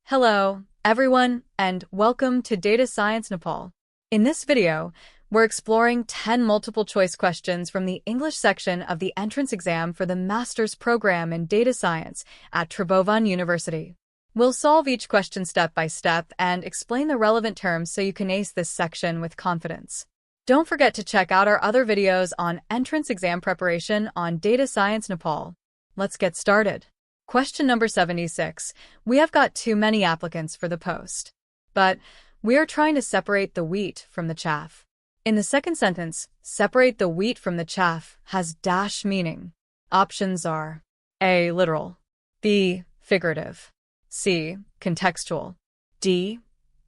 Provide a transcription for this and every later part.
Hello, everyone, and welcome to Data Science Nepal. In this video, we're exploring 10 multiple-choice questions from the English section of the entrance exam for the Master's Program in Data Science at Tribhuvan University. We'll solve each question step by step and explain the relevant terms so you can ace this section with confidence. Don't forget to check out our other videos on entrance exam preparation on Data Science Nepal. Let's get started. Question number 76. We have got too many applicants for the post, but we are trying to separate the wheat from the chaff. In the second sentence, separate the wheat from the chaff has dash meaning. Options are A. Literal, B. Figurative, C. Contextual, D.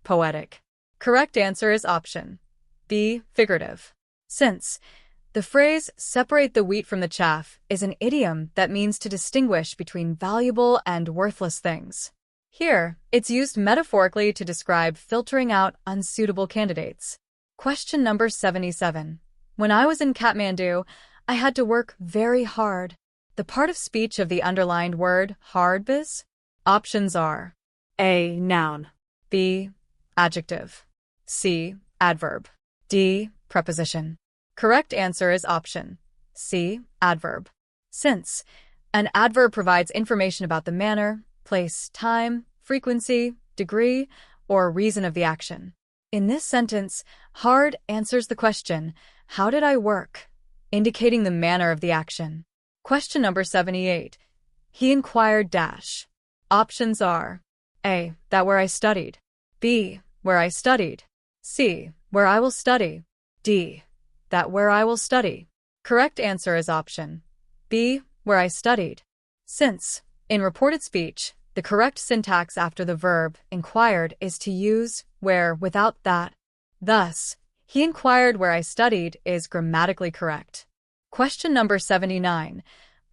Poetic. Correct answer is option B. Figurative. Since the phrase, separate the wheat from the chaff, is an idiom that means to distinguish between valuable and worthless things. Here, it's used metaphorically to describe filtering out unsuitable candidates. Question number 77. When I was in Kathmandu, I had to work very hard. The part of speech of the underlined word hard is? Options are A. Noun, B. Adjective, C. Adverb, D. Preposition. Correct answer is option C. Adverb. Since an adverb provides information about the manner, place, time, frequency, degree, or reason of the action. In this sentence, hard answers the question, how did I work? Indicating the manner of the action. Question number 78. He inquired dash. Options are A. That where I studied, B. Where I studied, C. Where I will study, D. That where I will study. Correct answer is option B. Where I studied. Since, in reported speech, the correct syntax after the verb inquired is to use where without that. Thus, he inquired where I studied is grammatically correct. Question number 79.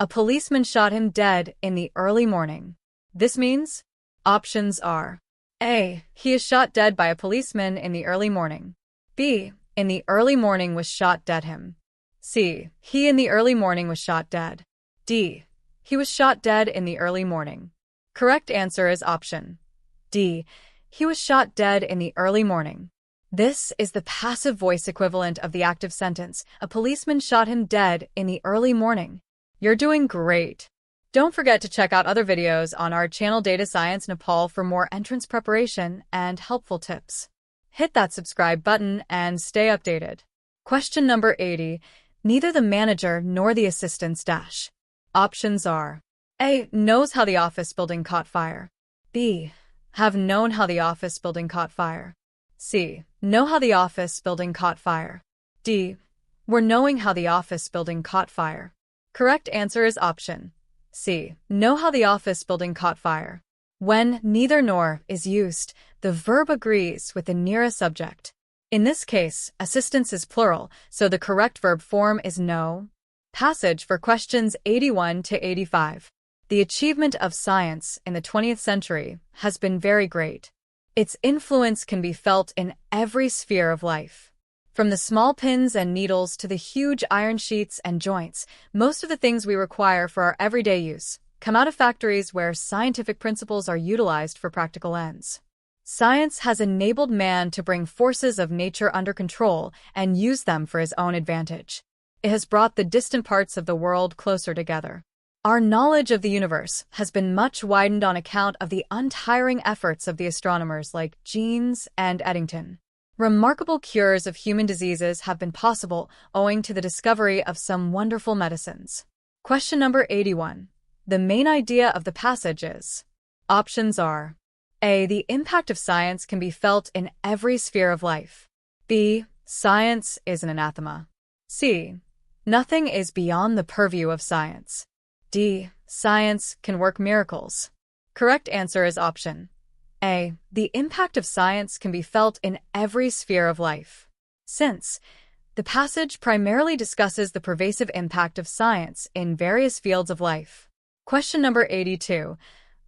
A policeman shot him dead in the early morning. This means? Options are A. He is shot dead by a policeman in the early morning. B. In the early morning was shot dead him. C. He in the early morning was shot dead. D. He was shot dead in the early morning. Correct answer is option D. He was shot dead in the early morning. This is the passive voice equivalent of the active sentence. A policeman shot him dead in the early morning. You're doing great. Don't forget to check out other videos on our channel Data Science Nepal for more entrance preparation and helpful tips. Hit that subscribe button and stay updated. Question number 80. Neither the manager nor the assistants dash. Options are A. Knows how the office building caught fire. B. Have known how the office building caught fire. C. Know how the office building caught fire. D. Were knowing how the office building caught fire. Correct answer is option C. Know how the office building caught fire. When neither nor is used, the verb agrees with the nearest subject. In this case, assistance is plural, so the correct verb form is know. Passage for questions 81 to 85. The achievement of science in the 20th century has been very great. Its influence can be felt in every sphere of life. From the small pins and needles to the huge iron sheets and joints, most of the things we require for our everyday use come out of factories where scientific principles are utilized for practical ends. Science has enabled man to bring forces of nature under control and use them for his own advantage. It has brought the distant parts of the world closer together. Our knowledge of the universe has been much widened on account of the untiring efforts of the astronomers like Jeans and Eddington. Remarkable cures of human diseases have been possible owing to the discovery of some wonderful medicines. Question number 81. The main idea of the passage is? Options are A. The impact of science can be felt in every sphere of life. B. Science is an anathema. C. Nothing is beyond the purview of science. D. Science can work miracles. Correct answer is option A. The impact of science can be felt in every sphere of life. Since the passage primarily discusses the pervasive impact of science in various fields of life. Question number 82.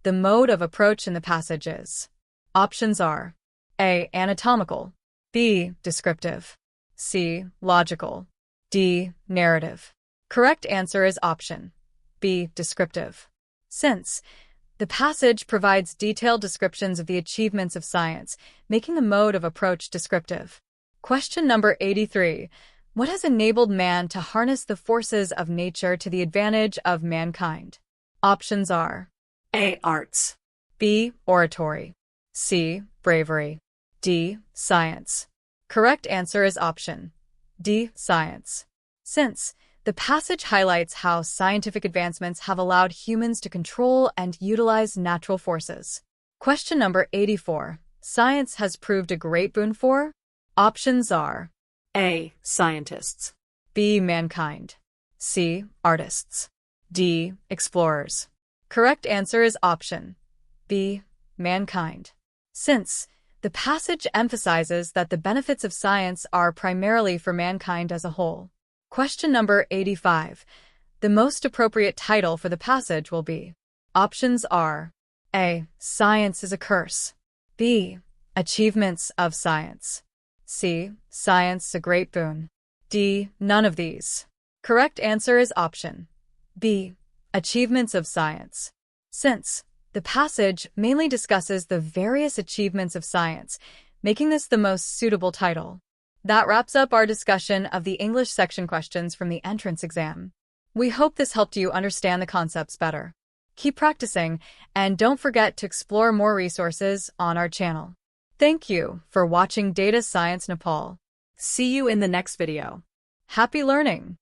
The mode of approach in the passage is? Options are A. Anatomical, B. Descriptive, C. Logical, D. Narrative. Correct answer is option B. Descriptive. Since The passage provides detailed descriptions of the achievements of science, making the mode of approach descriptive. Question number 83. What has enabled man to harness the forces of nature to the advantage of mankind? Options are A. Arts, B. Oratory, C. Bravery, D. Science. Correct answer is option D. Science. Since the passage highlights how scientific advancements have allowed humans to control and utilize natural forces. Question number 84. Science has proved a great boon for? Options are A. Scientists, B. Mankind, C. Artists, D. Explorers. Correct answer is option B. Mankind. Since the passage emphasizes that the benefits of science are primarily for mankind as a whole. Question number 85. The most appropriate title for the passage will be. Options are A. Science is a curse, B. Achievements of science, C. Science a great boon, D. None of these. Correct answer is option B. Achievements of science. Since the passage mainly discusses the various achievements of science, making this the most suitable title. That wraps up our discussion of the English section questions from the entrance exam. We hope this helped you understand the concepts better. Keep practicing, and don't forget to explore more resources on our channel. Thank you for watching Data Science Nepal. See you in the next video. Happy learning!